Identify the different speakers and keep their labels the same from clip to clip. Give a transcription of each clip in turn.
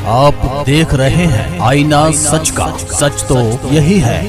Speaker 1: आप देख रहे हैं आईना सच का, सच तो यही है।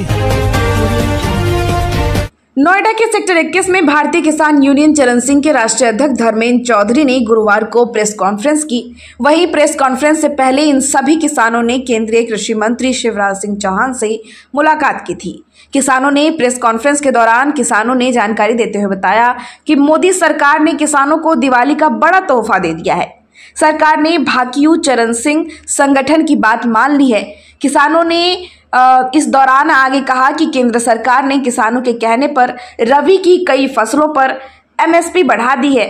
Speaker 2: नोएडा के सेक्टर 21 में भारतीय किसान यूनियन चरण सिंह के राष्ट्रीय अध्यक्ष धर्मेंद्र चौधरी ने गुरुवार को प्रेस कॉन्फ्रेंस की। वहीं प्रेस कॉन्फ्रेंस से पहले इन सभी किसानों ने केंद्रीय कृषि मंत्री शिवराज सिंह चौहान से मुलाकात की थी। किसानों ने प्रेस कॉन्फ्रेंस के दौरान किसानों ने जानकारी देते हुए बताया कि मोदी सरकार ने किसानों को दिवाली का बड़ा तोहफा दे दिया है। सरकार ने भाकियू चरण सिंह संगठन की बात मान ली है। किसानों ने इस दौरान आगे कहा कि केंद्र सरकार ने किसानों के कहने पर रबी की कई फसलों पर एमएसपी बढ़ा दी है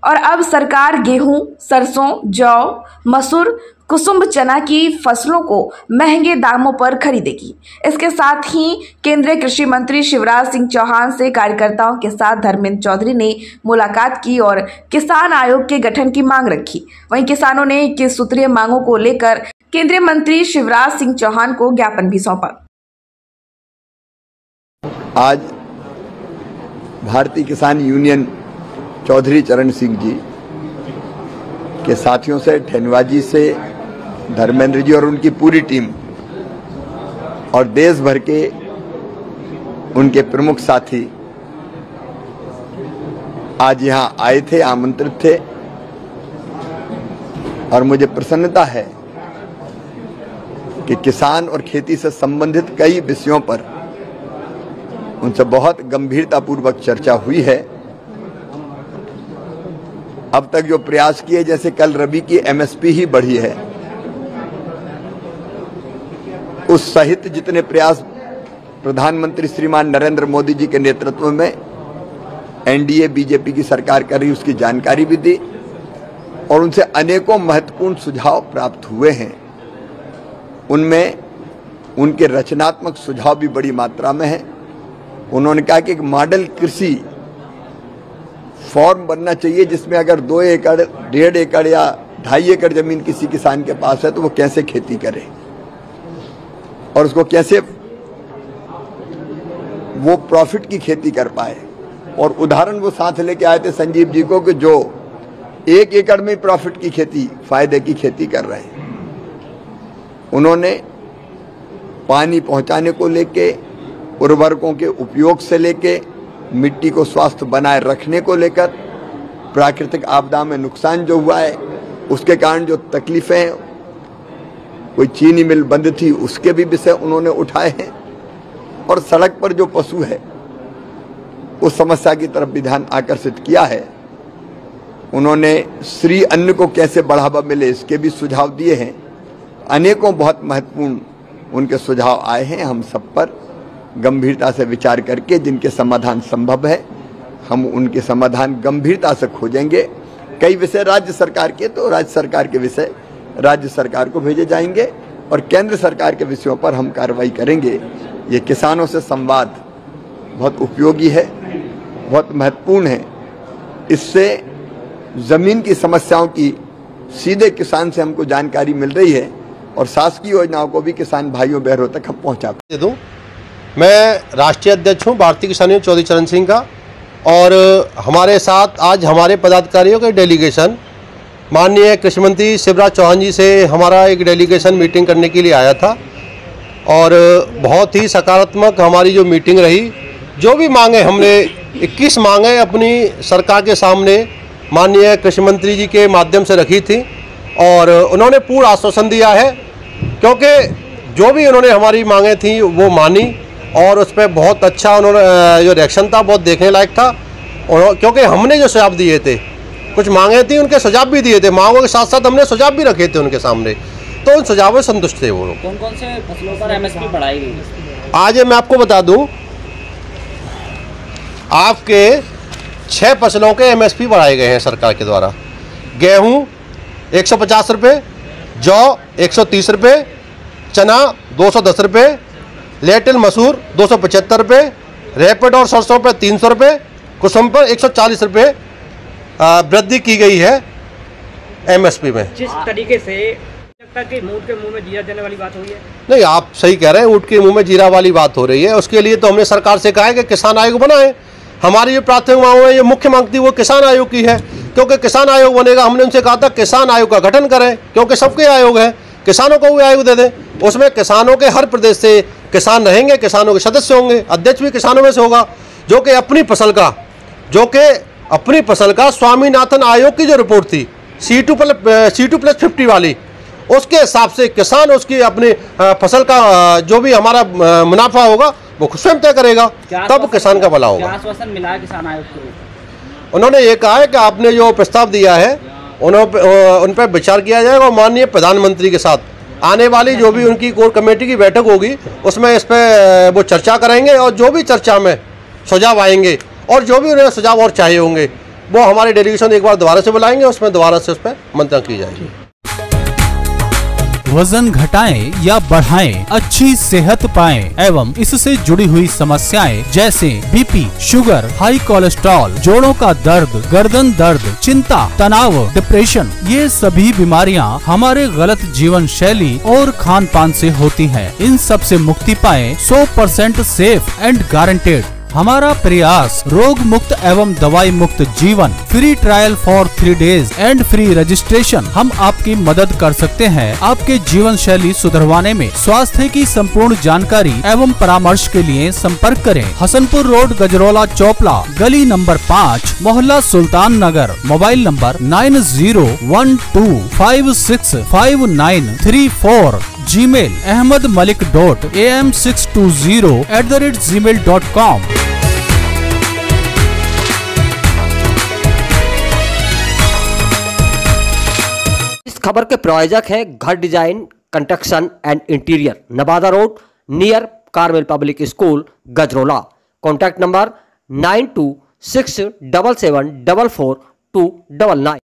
Speaker 2: और अब सरकार गेहूं, सरसों, जौ, मसूर, कुसुम चना की फसलों को महंगे दामों पर खरीदेगी। इसके साथ ही केंद्रीय कृषि मंत्री शिवराज सिंह चौहान से कार्यकर्ताओं के साथ धर्मेंद्र चौधरी ने मुलाकात की और किसान आयोग के गठन की मांग रखी। वहीं किसानों ने 21 सूत्रीय मांगों को लेकर केंद्रीय मंत्री शिवराज सिंह चौहान को ज्ञापन भी सौंपा।
Speaker 3: आज भारतीय किसान यूनियन चौधरी चरण सिंह जी के साथियों से, ठेनवा जी से, धर्मेंद्र जी और उनकी पूरी टीम और देश भर के उनके प्रमुख साथी आज यहां आए थे, आमंत्रित थे और मुझे प्रसन्नता है कि किसान और खेती से संबंधित कई विषयों पर उनसे बहुत गंभीरतापूर्वक चर्चा हुई है। अब तक जो प्रयास किए, जैसे कल रबी की एमएसपी ही बढ़ी है, उस सहित जितने प्रयास प्रधानमंत्री श्रीमान नरेंद्र मोदी जी के नेतृत्व में एनडीए बीजेपी की सरकार कर रही, उसकी जानकारी भी दी और उनसे अनेकों महत्वपूर्ण सुझाव प्राप्त हुए हैं। उनमें उनके रचनात्मक सुझाव भी बड़ी मात्रा में है। उन्होंने कहा कि एक मॉडल कृषि फॉर्म बनना चाहिए जिसमें अगर 2 एकड़, 1.5 एकड़ या 2.5 एकड़ जमीन किसी किसान के पास है तो वो कैसे खेती करे और उसको कैसे वो प्रॉफिट की खेती कर पाए। और उदाहरण वो साथ लेके आए थे संजीव जी को कि जो 1 एकड़ में प्रॉफिट की खेती, फायदे की खेती कर रहे हैं। उन्होंने पानी पहुंचाने को लेके, उर्वरकों के उपयोग से लेके, मिट्टी को स्वस्थ बनाए रखने को लेकर, प्राकृतिक आपदा में नुकसान जो हुआ है उसके कारण जो तकलीफें हैं, कोई चीनी मिल बंद थी उसके भी विषय उन्होंने उठाए हैं और सड़क पर जो पशु है उस समस्या की तरफ भी ध्यान आकर्षित किया है। उन्होंने श्री अन्न को कैसे बढ़ावा मिले इसके भी सुझाव दिए हैं। अनेकों बहुत महत्वपूर्ण उनके सुझाव आए हैं। हम सब पर गंभीरता से विचार करके जिनके समाधान संभव है हम उनके समाधान गंभीरता से खोजेंगे। कई विषय राज्य सरकार के, तो राज्य सरकार के विषय राज्य सरकार को भेजे जाएंगे और केंद्र सरकार के विषयों पर हम कार्रवाई करेंगे। ये किसानों से संवाद बहुत उपयोगी है, बहुत महत्वपूर्ण है। इससे जमीन की समस्याओं की सीधे किसान से हमको जानकारी मिल रही है और शासकीय योजनाओं को भी किसान भाइयों बहनों तक हम पहुंचा दे दूं।
Speaker 4: मैं राष्ट्रीय अध्यक्ष हूँ भारतीय किसान यूनियन चौधरी चरण सिंह का और हमारे साथ आज हमारे पदाधिकारियों के डेलीगेशन माननीय कृषि मंत्री शिवराज चौहान जी से हमारा एक डेलीगेशन मीटिंग करने के लिए आया था और बहुत ही सकारात्मक हमारी जो मीटिंग रही। जो भी मांगे हमने 21 मांगे अपनी सरकार के सामने माननीय कृषि मंत्री जी के माध्यम से रखी थी और उन्होंने पूर्ण आश्वासन दिया है, क्योंकि जो भी उन्होंने हमारी मांगे थी वो मानी और उस पर बहुत अच्छा उन्होंने जो रिएक्शन था बहुत देखने लायक था। क्योंकि हमने जो सुझाव दिए थे, कुछ मांगे थी उनके सुझाव भी दिए थे, मांगों के साथ साथ हमने सुझाव भी रखे थे उनके सामने, तो उन सुझावों से संतुष्ट थे वो लोग।
Speaker 5: कौन कौन से फसलों पर एमएसपी बढ़ाई गई?
Speaker 4: आज मैं आपको बता दूं, आपके 6 फसलों के एमएसपी बढ़ाए गए हैं सरकार के द्वारा। गेहूं 150 रुपये, जौ 130 रुपये, चना 210 रुपये, लेटिल मसूर 275 रुपये, रैपिड और सरसों पर 300 रुपये, कुसुम पर 140 रुपये वृद्धि की गई है एमएसपी में।
Speaker 5: जिस तरीके से लगता है कि ऊँट के मुंह में जीरा देने वाली बात हुई है।
Speaker 4: नहीं, आप सही कह रहे हैं, ऊँट के मुंह में जीरा वाली बात हो रही है। उसके लिए तो हमने सरकार से कहा है कि किसान आयोग बनाए। हमारी जो प्राथमिक मांग है, ये मुख्य मांग थी वो किसान आयोग की है, क्योंकि किसान आयोग बनेगा। हमने उनसे कहा था किसान आयोग का गठन करें, क्योंकि सबके आयोग है, किसानों को भी आयोग दे दें। उसमें किसानों के हर प्रदेश से किसान रहेंगे, किसानों के सदस्य होंगे, अध्यक्ष भी किसानों में से होगा, जो कि अपनी फसल का स्वामीनाथन आयोग की जो रिपोर्ट थी C2+50 वाली, उसके हिसाब से किसान उसकी अपनी फसल का जो भी हमारा मुनाफा होगा वो स्वयं तय करेगा, तब किसान का भला होगा।
Speaker 5: क्या आश्वासन मिला है किसान आयोग को?
Speaker 4: उन्होंने ये कहा है कि आपने जो प्रस्ताव दिया है उन पर विचार किया जाएगा और माननीय प्रधानमंत्री के साथ आने वाली जो भी उनकी कोर कमेटी की बैठक होगी उसमें इस पर वो चर्चा करेंगे, और जो भी चर्चा में सुझाव आएंगे और जो भी उन्हें सुझाव और चाहिए होंगे वो हमारे डेलीगेशन एक बार दोबारा से बुलाएंगे, उसमें दोबारा से उस पर मंथन की जाएगी।
Speaker 1: वजन घटाएं या बढ़ाएं, अच्छी सेहत पाएं एवं इससे जुड़ी हुई समस्याएं जैसे बीपी, शुगर, हाई कोलेस्ट्रॉल, जोड़ों का दर्द, गर्दन दर्द, चिंता, तनाव, डिप्रेशन, ये सभी बीमारियां हमारे गलत जीवन शैली और खान पान से होती हैं। इन सब से मुक्ति पाएं 100% सेफ एंड गारंटेड। हमारा प्रयास रोग मुक्त एवं दवाई मुक्त जीवन, free trial for 3 days and free registration. हम आपकी मदद कर सकते हैं आपके जीवन शैली सुधरवाने में। स्वास्थ्य की संपूर्ण जानकारी एवं परामर्श के लिए संपर्क करें हसनपुर रोड, गजरौला चौपला, गली नंबर 5, मोहल्ला Sultan Nagar. Mobile number 9012565934। Gmail ahmedmalik.am620@gmail.com।
Speaker 6: इस खबर के प्रायोजक हैं Ghar design construction and interior, Nawada road, near Carmel public school, Gajraula. Contact number 9267744299।